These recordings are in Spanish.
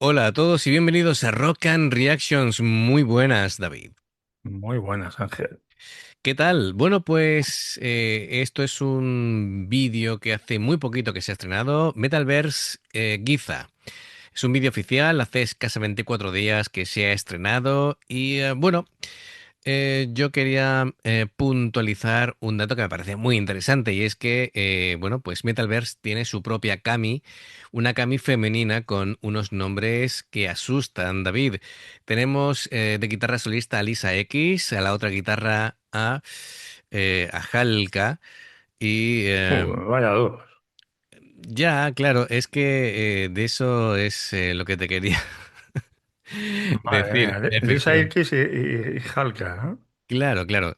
Hola a todos y bienvenidos a Rock and Reactions. Muy buenas, David. Muy buenas, Ángel. ¿Qué tal? Bueno, pues esto es un vídeo que hace muy poquito que se ha estrenado, Metalverse Giza. Es un vídeo oficial, hace escasamente 4 días que se ha estrenado y bueno, yo quería puntualizar un dato que me parece muy interesante y es que, bueno, pues Metalverse tiene su propia Kami, una Kami femenina con unos nombres que asustan, David. Tenemos de guitarra solista a Lisa X, a la otra guitarra a Halka y Vaya dos. ya, claro, es que de eso es lo que te quería Madre decir, mía, Lisa efectivamente. X y Halka, ¿no? Claro, claro.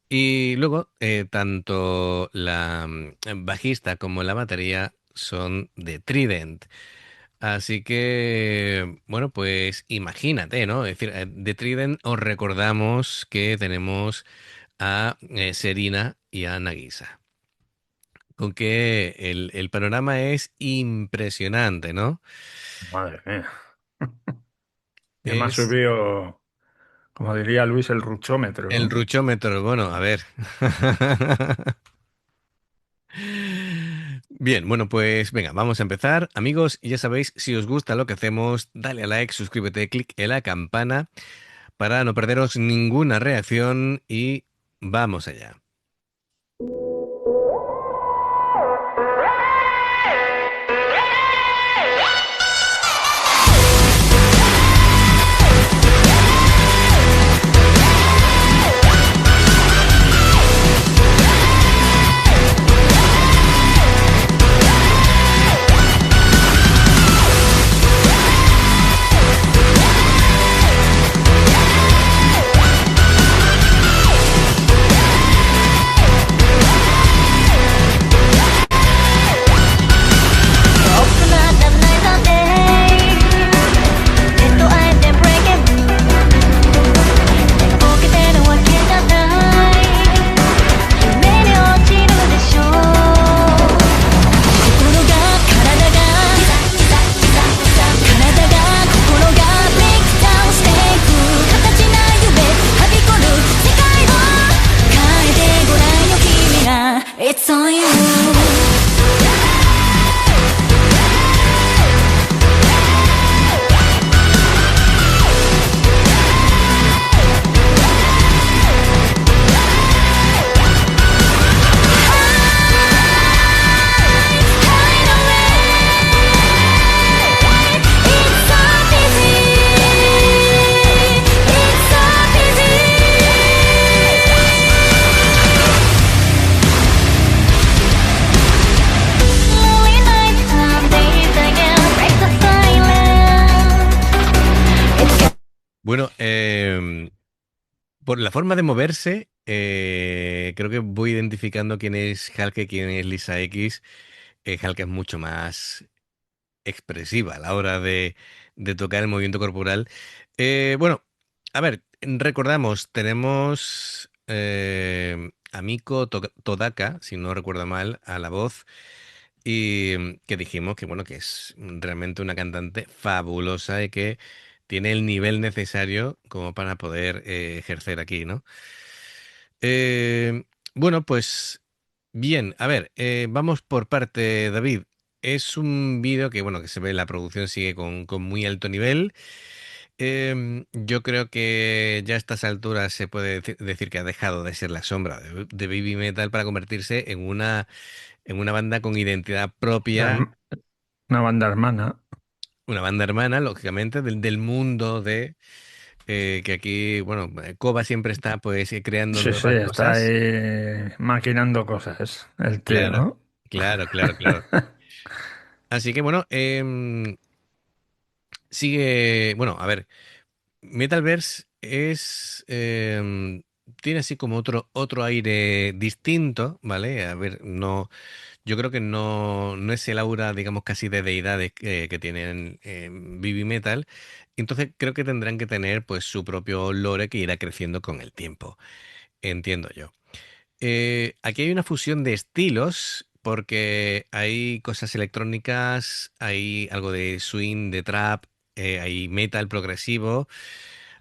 Y luego, tanto la bajista como la batería son de Trident. Así que, bueno, pues imagínate, ¿no? Es decir, de Trident os recordamos que tenemos a Serina y a Nagisa. Con que el panorama es impresionante, ¿no? Madre mía. Y además Es subió, como diría Luis, el ruchómetro, el ¿no? ruchómetro. Bueno, a ver. Bien, bueno, pues venga, vamos a empezar. Amigos, ya sabéis, si os gusta lo que hacemos, dale a like, suscríbete, clic en la campana para no perderos ninguna reacción y vamos allá. It's on you. Bueno, por la forma de moverse, creo que voy identificando quién es Hulk y quién es Lisa X. Hulk es mucho más expresiva a la hora de tocar el movimiento corporal. Bueno, a ver, recordamos, tenemos a Miko Todaka, si no recuerdo mal, a la voz, y que dijimos que, bueno, que es realmente una cantante fabulosa y que tiene el nivel necesario como para poder ejercer aquí, ¿no? Eh, bueno, pues bien, a ver, vamos por parte, David. Es un vídeo que, bueno, que se ve, la producción sigue con muy alto nivel. Yo creo que ya a estas alturas se puede decir que ha dejado de ser la sombra de Baby Metal para convertirse en una banda con identidad Una, propia, herm- una banda hermana. una banda hermana, lógicamente, del mundo de que aquí, bueno, Koba siempre está pues creando Sí, sí, nuevas está cosas. ahí maquinando cosas, el tío, Claro, ¿no? claro, claro, claro. Así que bueno, sigue, bueno, a ver, Metalverse tiene así como otro aire distinto, ¿vale? A ver, no, yo creo que no es el aura, digamos, casi de deidades que tienen Vivi Metal. Entonces creo que tendrán que tener pues su propio lore que irá creciendo con el tiempo, entiendo yo. Aquí hay una fusión de estilos porque hay cosas electrónicas, hay algo de swing, de trap. hay metal progresivo,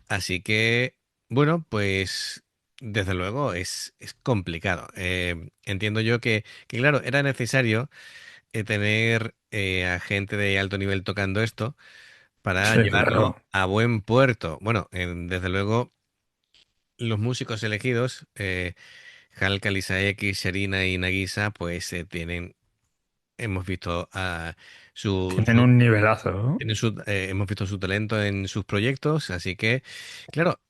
así que, bueno, pues desde luego es complicado. Entiendo yo que, claro, era necesario tener a gente de alto nivel tocando esto para Sí, claro. llevarlo a buen puerto. Bueno, desde luego, los músicos elegidos, Halka, Lisa X, Sharina y Nagisa, pues hemos visto a su, Tienen su- un nivelazo, ¿no? hemos visto su talento en sus proyectos, así que, claro,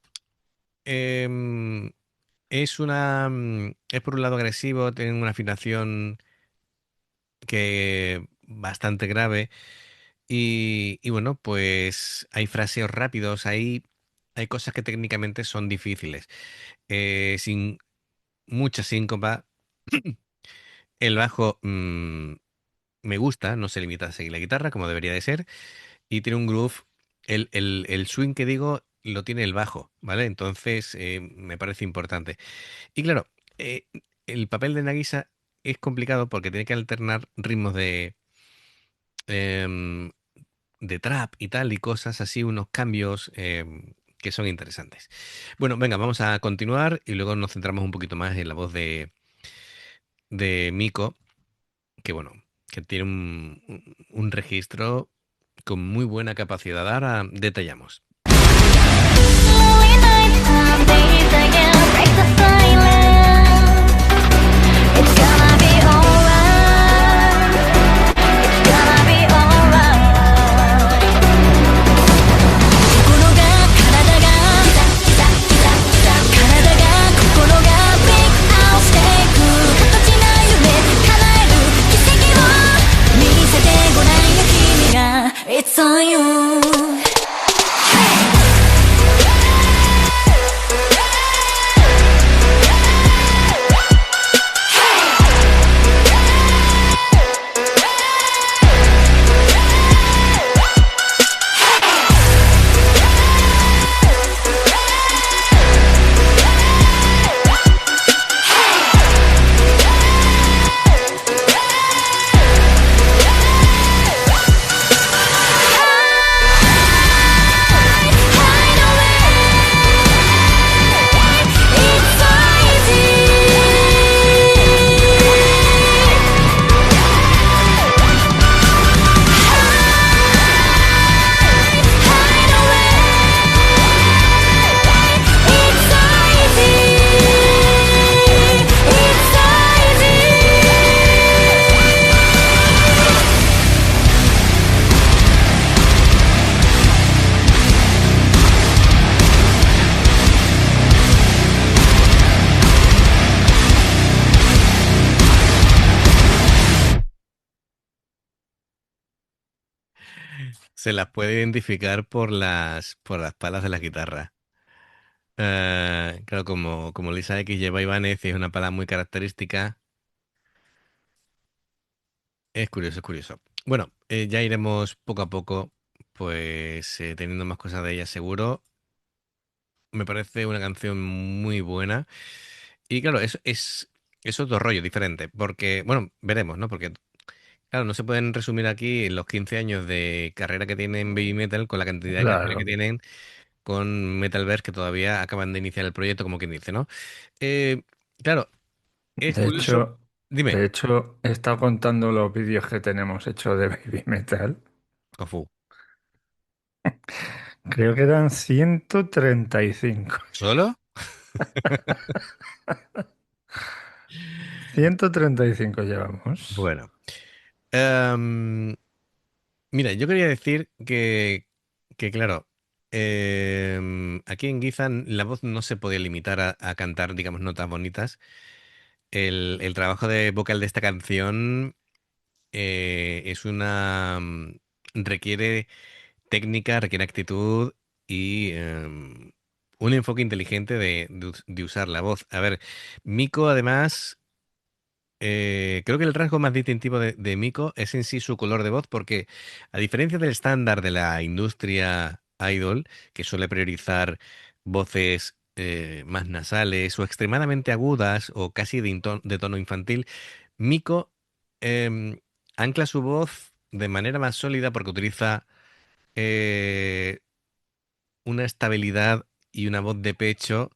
em, es por un lado agresivo, tienen una afinación que bastante grave y bueno, pues hay fraseos rápidos, hay cosas que técnicamente son difíciles. Sin mucha síncopa, el bajo me gusta, no se limita a seguir la guitarra como debería de ser y tiene un groove, el swing que digo lo tiene el bajo, ¿vale? Entonces me parece importante. Y claro, eh, el papel de Nagisa es complicado porque tiene que alternar ritmos em, de trap y tal y cosas así, unos cambios que son interesantes. Bueno, venga, vamos a continuar y luego nos centramos un poquito más en la voz de Miko, que bueno, que tiene un registro con muy buena capacidad. Ahora detallamos. Lonely nighttime, days again, break the silence. It's gonna be alright. It's gonna be alright. 心が体が心がビッグアウトしていく形ない夢叶える奇跡を見せてごらんよ君が It's on you. Se las puede identificar por las palas de la guitarra. Claro, como Lisa X lleva Ibanez y es una pala muy característica, es curioso, es curioso. Bueno, ya iremos poco a poco, pues teniendo más cosas de ella seguro. Me parece una canción muy buena. Y claro, es otro rollo diferente, porque, bueno, veremos, ¿no? Porque, claro, no se pueden resumir aquí los 15 años de carrera que tienen Baby Metal con la cantidad de canciones que Claro. tienen con Metalverse que todavía acaban de iniciar el proyecto, como quien dice, ¿no? Eh, claro, es De curioso. hecho, Dime, de hecho, he estado contando los vídeos que tenemos hechos de Baby Metal. Kofu, Creo que eran 135. ¿solo? 135 llevamos. Bueno, em, mira, yo quería decir que claro, aquí en Gizan la voz no se podía limitar a cantar, digamos, notas bonitas. El trabajo de vocal de esta canción requiere técnica, requiere actitud y un enfoque inteligente de usar la voz. A ver, Miko además. Creo que el rasgo más distintivo de Miko es en sí su color de voz, porque a diferencia del estándar de la industria idol, que suele priorizar voces más nasales o extremadamente agudas o casi de tono infantil, Miko ancla su voz de manera más sólida porque utiliza eh, una estabilidad y una voz de pecho.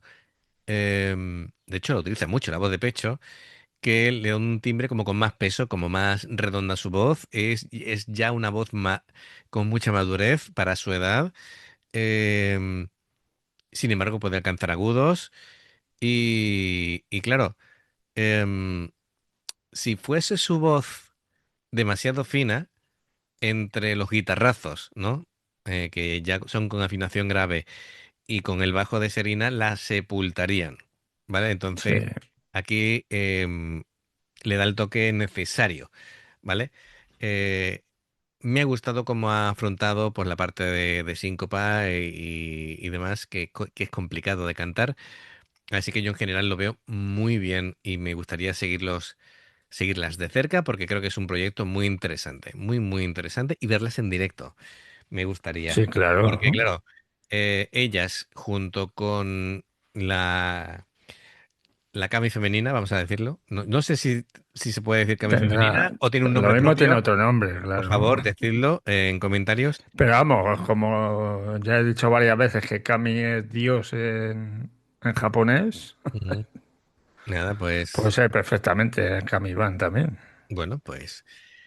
De hecho, lo utiliza mucho la voz de pecho, que le da un timbre como con más peso, como más redonda su voz. Es ya una voz con mucha madurez para su edad. Em, Sin embargo, puede alcanzar agudos. Y claro, em, si fuese su voz demasiado fina entre los guitarrazos, ¿no? Que ya son con afinación grave y con el bajo de Serina, la sepultarían, ¿vale? Sí, Entonces, aquí le da el toque necesario, ¿vale? Eh, Me ha gustado cómo ha afrontado pues, la parte de síncopa y demás, que es complicado de cantar. Así que yo en general lo veo muy bien y me gustaría seguirlas de cerca porque creo que es un proyecto muy interesante, muy, muy interesante y verlas en directo. Me gustaría. sí, claro. Porque claro, ellas junto con la, la Cami femenina, vamos a decirlo. No sé si se puede decir Cami Tendrá, femenina o tiene un lo nombre mismo tiene propio. otro nombre, Por claro. favor, decidlo en comentarios. Pero vamos, como ya he dicho varias veces que Kami es Dios en japonés, Ujú. Nada, puede pues ser perfectamente Kami Ban también. bueno, pues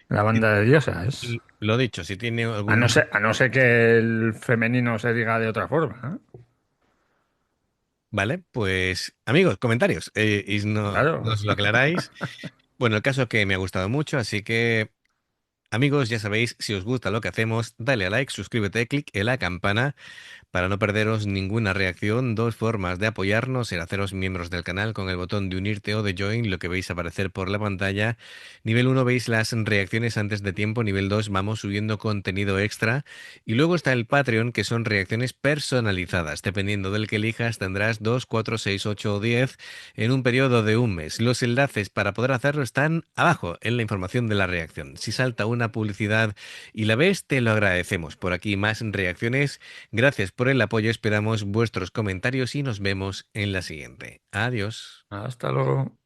La banda de diosas. lo dicho, si tiene algún... A no ser que el femenino se diga de otra forma, ¿eh? Vale, pues amigos, comentarios. Y Claro. nos lo aclaráis. Bueno, el caso es que me ha gustado mucho, así que amigos, ya sabéis, si os gusta lo que hacemos, dale a like, suscríbete, clic en la campana para no perderos ninguna reacción. Dos formas de apoyarnos: el haceros miembros del canal con el botón de unirte o de join, lo que veis aparecer por la pantalla. Nivel uno veis las reacciones antes de tiempo. Nivel 2 vamos subiendo contenido extra. Y luego está el Patreon, que son reacciones personalizadas. Dependiendo del que elijas, tendrás 2, 4, 6, 8 o 10 en un periodo de un mes. Los enlaces para poder hacerlo están abajo en la información de la reacción. Si salta una publicidad y la ves, te lo agradecemos. Por aquí más reacciones. Gracias por el apoyo, esperamos vuestros comentarios y nos vemos en la siguiente. Adiós. Hasta luego.